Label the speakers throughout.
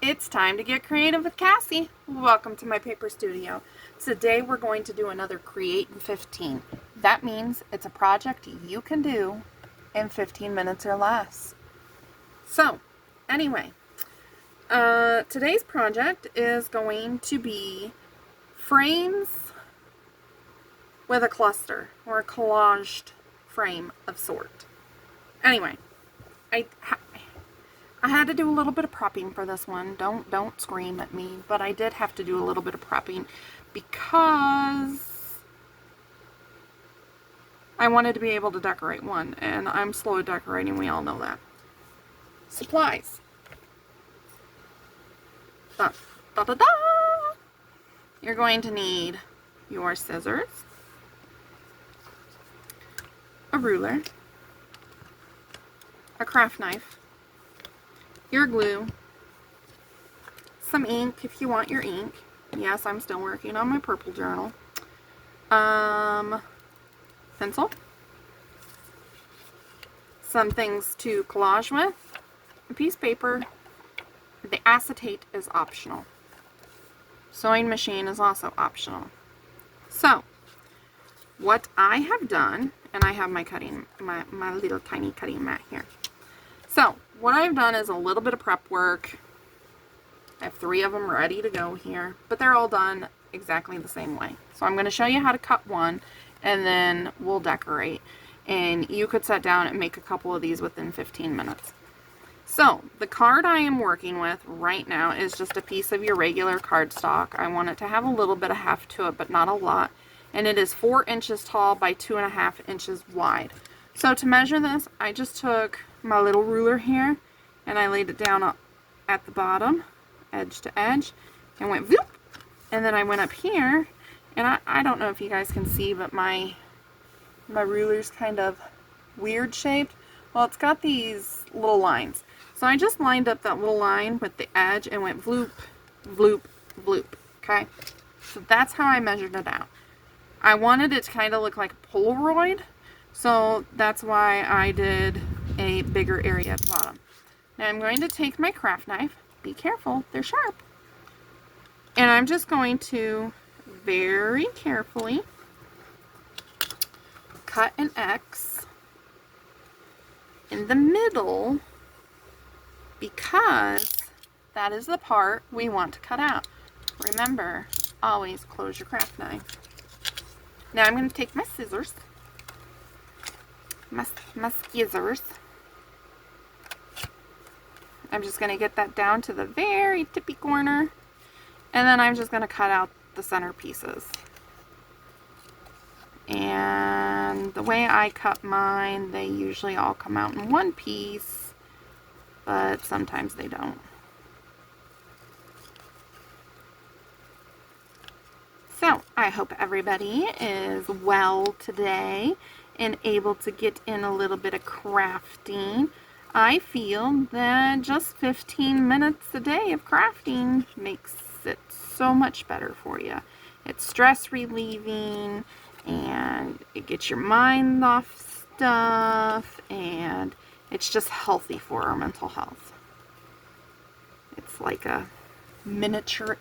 Speaker 1: It's time to get creative with Cassie. Welcome to my paper studio. Today we're going to do another Create in 15. That means it's a project you can do in 15 minutes or less. So, anyway, today's project is going to be frames with a cluster or a collaged frame of sort. Anyway, I had to do a little bit of prepping for this one. Don't scream at me, but I did have to do a little bit of prepping because I wanted to be able to decorate one, and I'm slow at decorating, we all know that. Supplies. Da, da, da, da. You're going to need your scissors, a ruler, a craft knife, your glue, some ink if you want your ink. Yes, I'm still working on my purple journal. Pencil, some things to collage with, a piece of paper. The acetate is optional. Sewing machine is also optional. So, what I have done, and I have my little tiny cutting mat here. So, what I've done is a little bit of prep work. I have 3 of them ready to go here, but they're all done exactly the same way. So I'm going to show you how to cut one, and then we'll decorate. And you could sit down and make a couple of these within 15 minutes. So, the card I am working with right now is just a piece of your regular cardstock. I want it to have a little bit of heft to it, but not a lot. And it is 4 inches tall by 2.5 inches wide. So to measure this, I just took my little ruler here, and I laid it down at the bottom, edge to edge, and went whoop, and then I went up here, and I don't know if you guys can see, but my ruler's kind of weird shaped. Well, it's got these little lines. So I just lined up that little line with the edge and went vloop, vloop, vloop, okay? So that's how I measured it out. I wanted it to kind of look like a Polaroid, so that's why I did a bigger area at the bottom. Now I'm going to take my craft knife. Be careful, they're sharp. And I'm just going to very carefully cut an X in the middle, because that is the part we want to cut out. Remember, always close your craft knife. Now I'm going to take my scissors, my scissors. I'm just going to get that down to the very tippy corner, and then I'm just going to cut out the center pieces. And the way I cut mine, they usually all come out in one piece, but sometimes they don't. So, I hope everybody is well today and able to get in a little bit of crafting. I feel that just 15 minutes a day of crafting makes it so much better for you. It's stress relieving, and it gets your mind off stuff, and it's just healthy for our mental health. It's like a miniature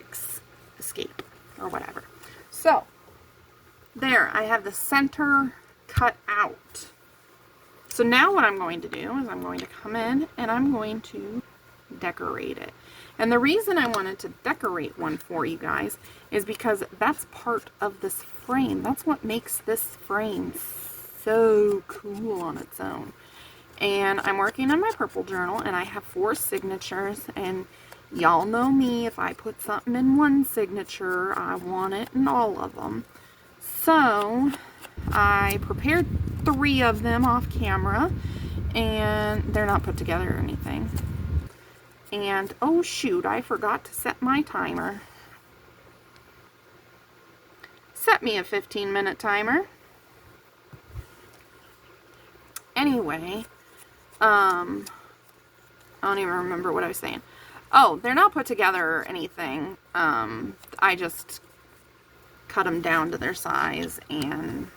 Speaker 1: escape or whatever. So, there, I have the center cut out. So now what I'm going to do is I'm going to come in and I'm going to decorate it. And the reason I wanted to decorate one for you guys is because that's part of this frame. That's what makes this frame so cool on its own. And I'm working on my purple journal, and I have 4 signatures, and y'all know me, if I put something in one signature, I want it in all of them. So I prepared 3 of them off camera, and they're not put together or anything. And oh shoot, I forgot to set my timer. Set me a 15-minute timer. Anyway, I don't even remember what I was saying. Oh, they're not put together or anything. I just cut them down to their size and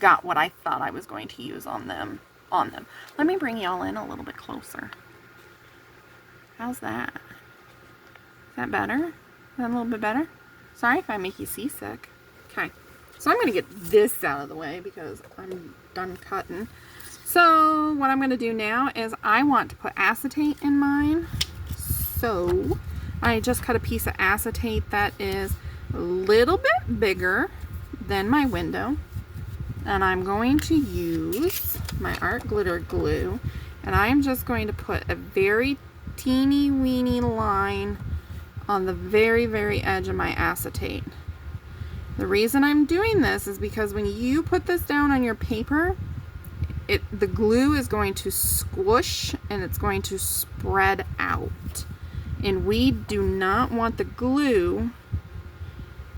Speaker 1: got what I thought I was going to use on them. Let me bring y'all in a little bit closer. How's that? that better? Is that a little bit better? Sorry if I make you seasick. Okay. So I'm going to get this out of the way because I'm done cutting. So what I'm going to do now is I want to put acetate in mine. So I just cut a piece of acetate that is a little bit bigger than my window. And I'm going to use my art glitter glue. And I'm just going to put a very teeny weeny line on the very, very edge of my acetate. The reason I'm doing this is because when you put this down on your paper, the glue is going to squish and it's going to spread out. And we do not want the glue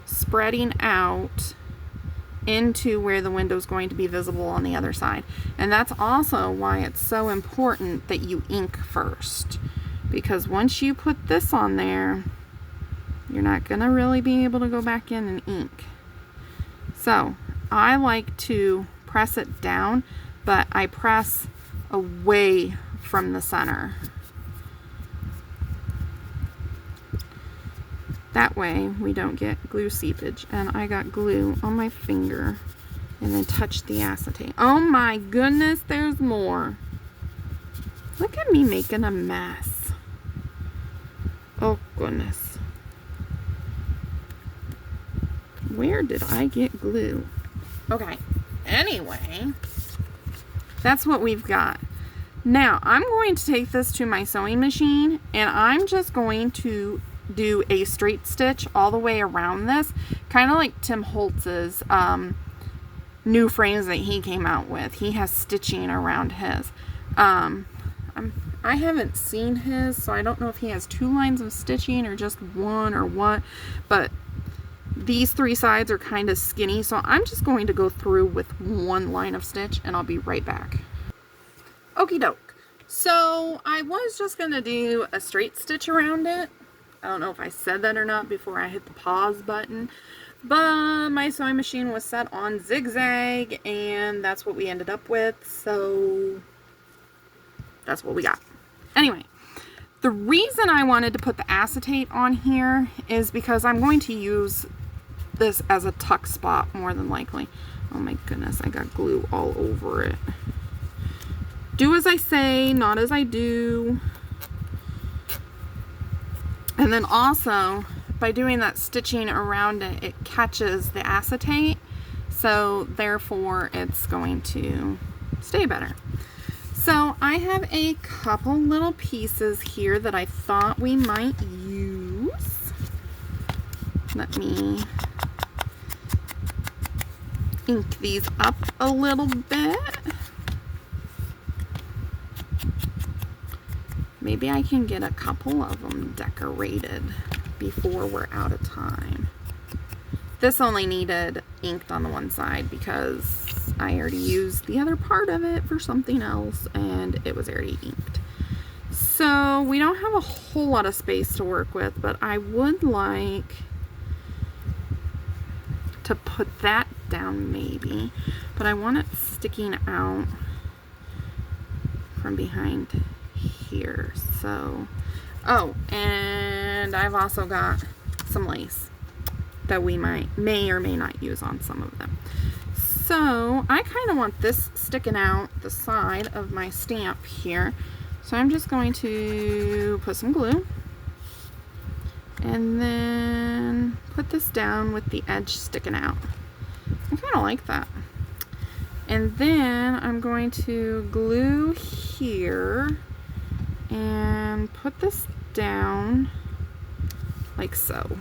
Speaker 1: spreading out into where the window is going to be visible on the other side. And that's also why it's so important that you ink first. Because once you put this on there, you're not going to really be able to go back in and ink. So I like to press it down, but I press away from the center. That way we don't get glue seepage. And I got glue on my finger and then touched the acetate. Oh my goodness, there's more. Look at me making a mess. Oh goodness. Where did I get glue? Okay, anyway, that's what we've got. Now, I'm going to take this to my sewing machine and I'm just going to do a straight stitch all the way around this, kind of like Tim Holtz's new frames that he came out with. He has stitching around his. I haven't seen his, so I don't know if he has 2 lines of stitching or just 1 or what, but these 3 sides are kind of skinny, so I'm just going to go through with 1 line of stitch and I'll be right back. Okie doke. So I was just going to do a straight stitch around it. I don't know if I said that or not before I hit the pause button, but my sewing machine was set on zigzag and that's what we ended up with, so that's what we got. Anyway, the reason I wanted to put the acetate on here is because I'm going to use this as a tuck spot more than likely. Oh my goodness, I got glue all over it. Do as I say, not as I do. And then also, by doing that stitching around it, it catches the acetate, so therefore it's going to stay better. So I have a couple little pieces here that I thought we might use. Let me ink these up a little bit. Maybe I can get a couple of them decorated before we're out of time. This only needed inked on the one side because I already used the other part of it for something else and it was already inked. So we don't have a whole lot of space to work with, but I would like to put that down maybe, but I want it sticking out from behind here. So, oh, and I've also got some lace that we may or may not use on some of them. So I kind of want this sticking out the side of my stamp here. So I'm just going to put some glue and then put this down with the edge sticking out. I kind of like that. And then I'm going to glue here and put this down like so.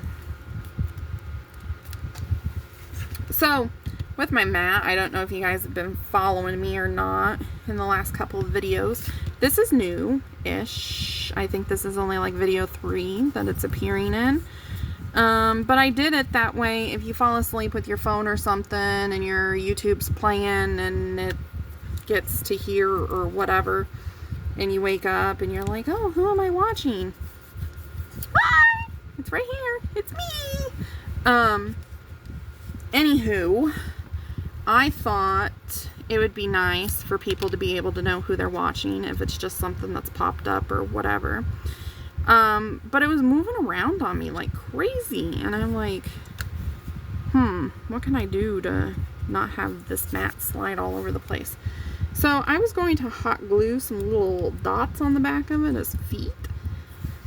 Speaker 1: So with my mat, I don't know if you guys have been following me or not in the last couple of videos. This is new-ish. I think this is only like video 3 that it's appearing in. But I did it that way. If you fall asleep with your phone or something and your YouTube's playing and it gets to here or whatever, and you wake up and you're like, oh, who am I watching? Hi! It's right here. It's me! Anywho, I thought it would be nice for people to be able to know who they're watching if it's just something that's popped up or whatever. But it was moving around on me like crazy, and I'm like, what can I do to not have this mat slide all over the place? So I was going to hot glue some little dots on the back of it as feet,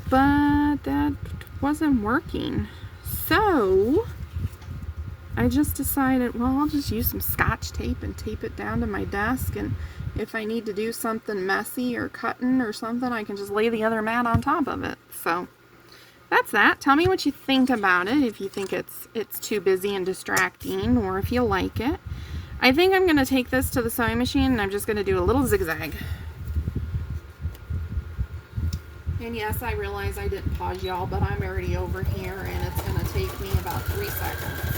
Speaker 1: but that wasn't working. So I just decided, well, I'll just use some Scotch tape and tape it down to my desk, and if I need to do something messy or cutting or something, I can just lay the other mat on top of it. So that's that. Tell me what you think about it, if you think it's too busy and distracting, or if you like it. I think I'm going to take this to the sewing machine, and I'm just going to do a little zigzag. And yes, I realize I didn't pause y'all, but I'm already over here, and it's going to take me about 3 seconds.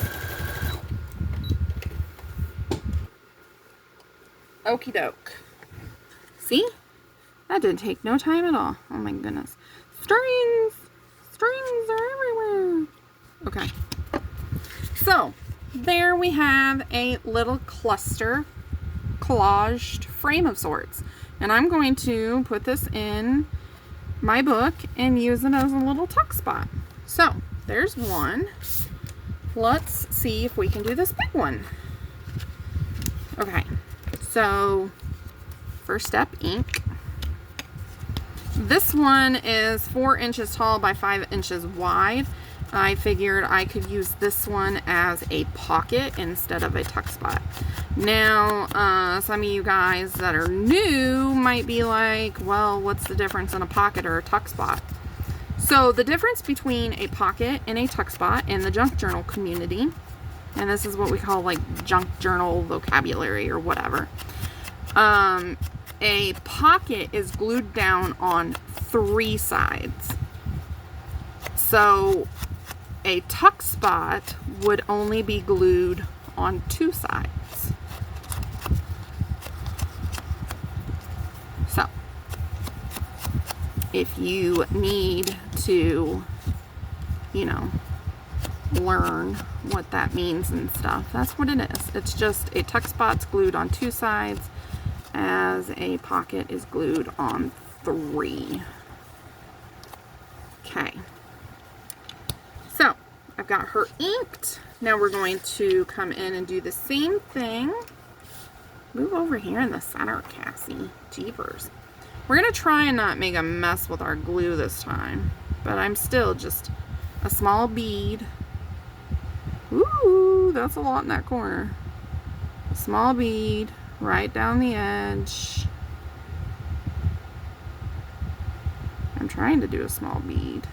Speaker 1: Okie doke. See? That didn't take no time at all. Oh my goodness. Strings! Strings are everywhere. Okay. So, there we have a little cluster collaged frame of sorts. And I'm going to put this in my book and use it as a little tuck spot. So, there's one. Let's see if we can do this big one. Okay. So, first step, ink. This one is 4 inches tall by 5 inches wide. I figured I could use this one as a pocket instead of a tuck spot. Now, some of you guys that are new might be like, well, what's the difference in a pocket or a tuck spot? So, the difference between a pocket and a tuck spot in the junk journal community, and this is what we call like junk journal vocabulary or whatever. A pocket is glued down on 3 sides. So a tuck spot would only be glued on 2 sides. So if you need to, learn what that means and stuff, that's what it is. It's just a tuck spot's glued on 2 sides, as a pocket is glued on 3. Okay. So, I've got her inked. Now we're going to come in and do the same thing. Move over here in the center, Cassie. Jeepers. We're going to try and not make a mess with our glue this time, but I'm still just a small bead. Ooh, that's a lot in that corner. A small bead right down the edge. I'm trying to do a small bead,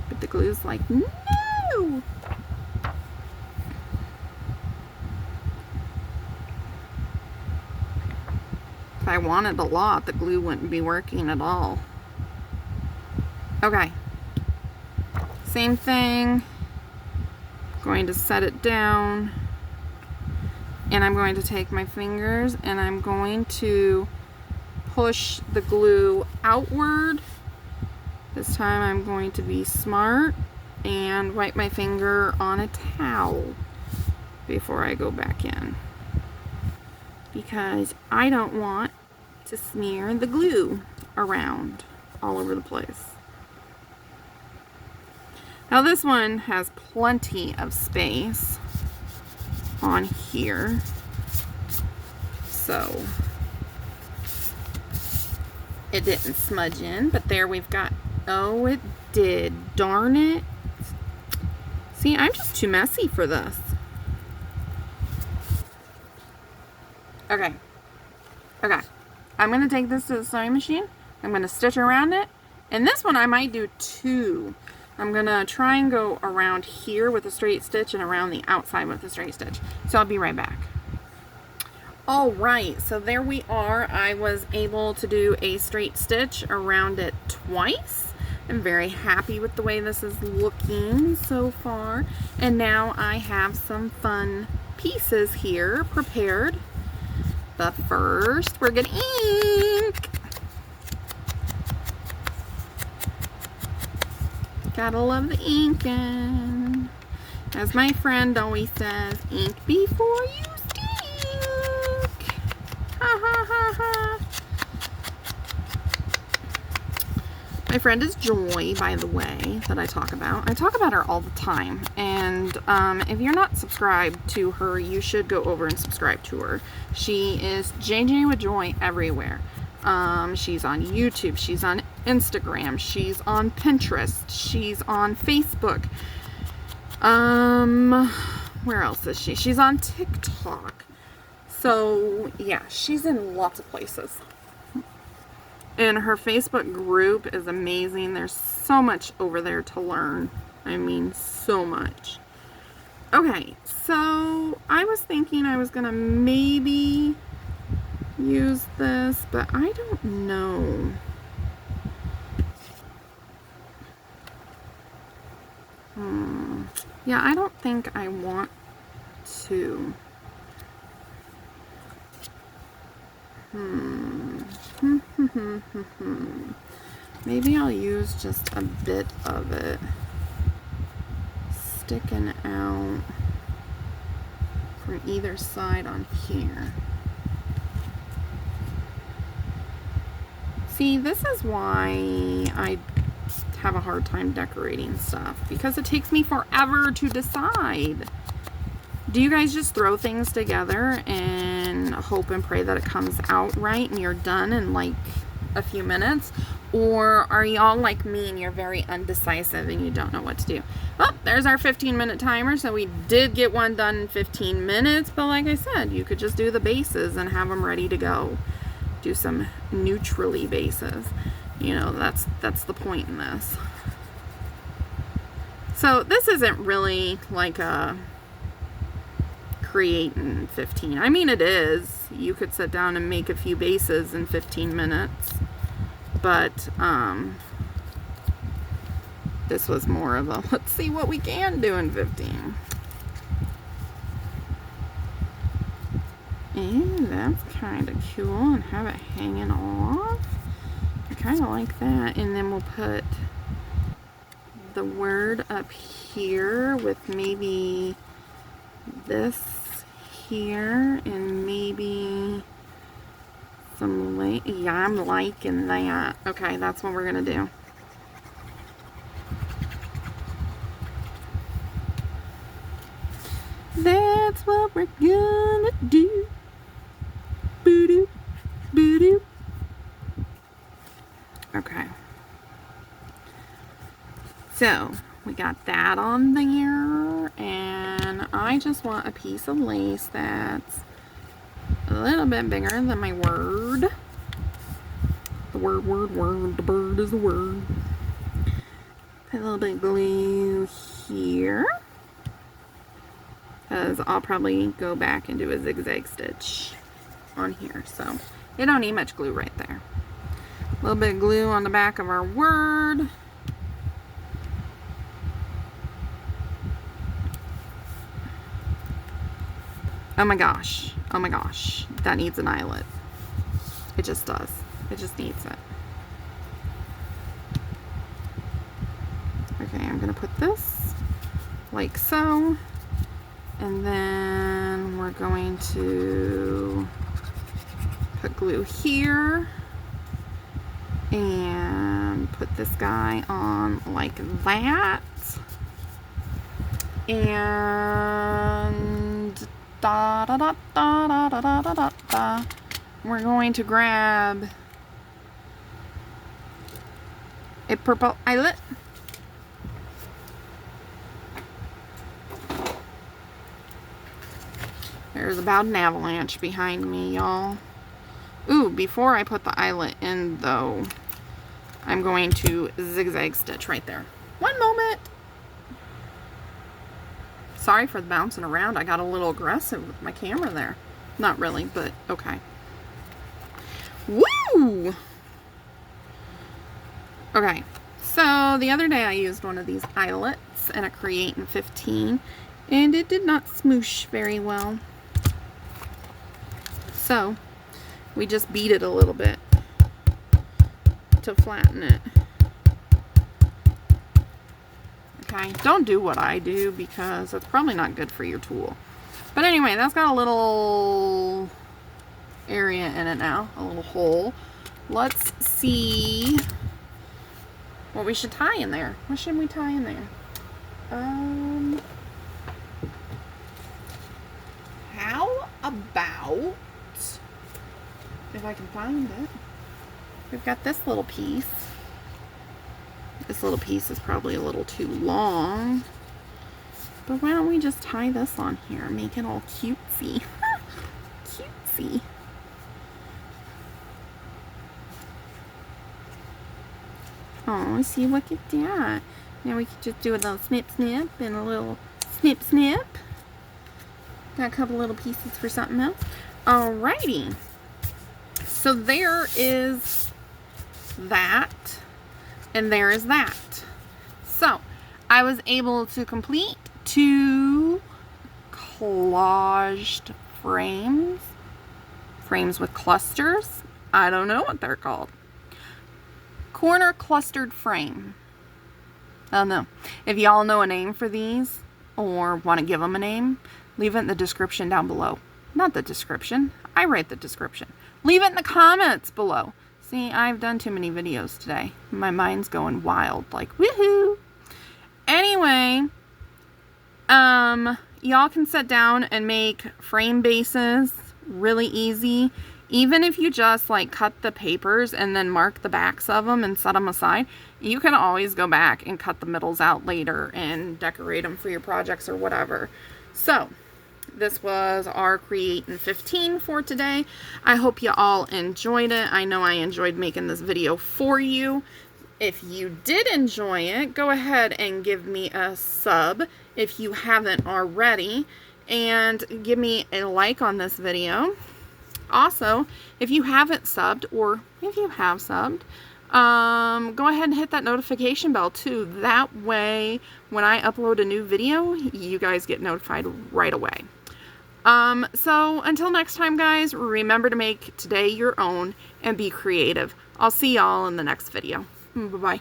Speaker 1: but the glue's like, no! If I wanted a lot, the glue wouldn't be working at all. Okay. Same thing. Going to set it down. And I'm going to take my fingers and I'm going to push the glue outward. This time I'm going to be smart and wipe my finger on a towel before I go back in, because I don't want to smear the glue around all over the place. Now this one has plenty of space on here, so it didn't smudge in, but there we've got, oh, it did, darn it. See, I'm just too messy for this. Okay, I'm going to take this to the sewing machine. I'm going to stitch around it, and this one I might do 2. I'm going to try and go around here with a straight stitch and around the outside with a straight stitch. So I'll be right back. Alright, so there we are. I was able to do a straight stitch around it twice. I'm very happy with the way this is looking so far. And now I have some fun pieces here prepared. But first, we're going to ink. Gotta love the inking. As my friend always says, ink before you stink. Ha ha ha ha. My friend is Joy, by the way, that I talk about. I talk about her all the time. And if you're not subscribed to her, you should go over and subscribe to her. She is JJ with Joy everywhere. She's on YouTube. She's on Instagram. She's on Pinterest. She's on Facebook. Where else is she? She's on TikTok. So, yeah, she's in lots of places. And her Facebook group is amazing. There's so much over there to learn. I mean, so much. Okay, so I was thinking I was going to maybe use this, but I don't know. Yeah, I don't think I want to. Maybe I'll use just a bit of it sticking out from either side on here. See, this is why I have a hard time decorating stuff, because it takes me forever to decide. Do you guys just throw things together and hope and pray that it comes out right and you're done in like a few minutes? Or are y'all like me and you're very undecisive and you don't know what to do? Well, there's our 15-minute timer. So we did get one done in 15 minutes. But like I said, you could just do the bases and have them ready to go. Do some neutrally bases. You know, that's the point in this. So this isn't really like a create in 15. I mean, it is. You could sit down and make a few bases in 15 minutes. But this was more of a let's see what we can do in 15. And that's kind of cool, and have it hanging off. I kind of like that. And then we'll put the word up here with maybe this here and maybe some yeah, I'm liking that. Okay, that's what we're gonna do. That's what we're gonna do. Boo-doo, boo-doo. Okay. So, we got that on there, and I just want a piece of lace that's a little bit bigger than my word. The word, the bird is the word. Put a little bit of glue here, because I'll probably go back and do a zigzag stitch on here, so you don't need much glue right there. A little bit of glue on the back of our word. Oh my gosh, that needs an eyelet. It just does. It just needs it. Okay, I'm gonna put this like so, and then we're going to put glue here and put this guy on like that, and da da da da da da da da da. We're going to grab a purple eyelet. There's about an avalanche behind me, y'all. Ooh, before I put the eyelet in, though, I'm going to zigzag stitch right there. One moment. Sorry for the bouncing around. I got a little aggressive with my camera there. Not really, but okay. Woo! Okay, so the other day I used one of these eyelets in a Create in 15, and it did not smoosh very well. So we just beat it a little bit to flatten it. Okay, don't do what I do because it's probably not good for your tool. But anyway, that's got a little area in it now, a little hole. Let's see what we should tie in there. What should we tie in there? How about, if I can find it, we've got this little piece. This little piece is probably a little too long, but why don't we just tie this on here, make it all cutesy. Cutesy. Oh, see, look at that. Now we could just do a little snip snip and a little snip snip. Got a couple little pieces for something else. Alrighty. So there is that. And there is that. So I was able to complete 2 collaged frames. Frames with clusters. I don't know what they're called. Corner clustered frame. I don't know. If y'all know a name for these or want to give them a name, leave it in the description down below. Not the description. I write the description. Leave it in the comments below. See, I've done too many videos today. My mind's going wild, like, woohoo! Anyway, y'all can sit down and make frame bases really easy. Even if you just like cut the papers and then mark the backs of them and set them aside, you can always go back and cut the middles out later and decorate them for your projects or whatever. So this was our Create in 15 for today. I hope you all enjoyed it. I know I enjoyed making this video for you. If you did enjoy it, go ahead and give me a sub if you haven't already, and give me a like on this video. Also, if you haven't subbed, or if you have subbed, go ahead and hit that notification bell too. That way, when I upload a new video, you guys get notified right away. So until next time, guys, remember to make today your own and be creative. I'll see y'all in the next video. Bye-bye.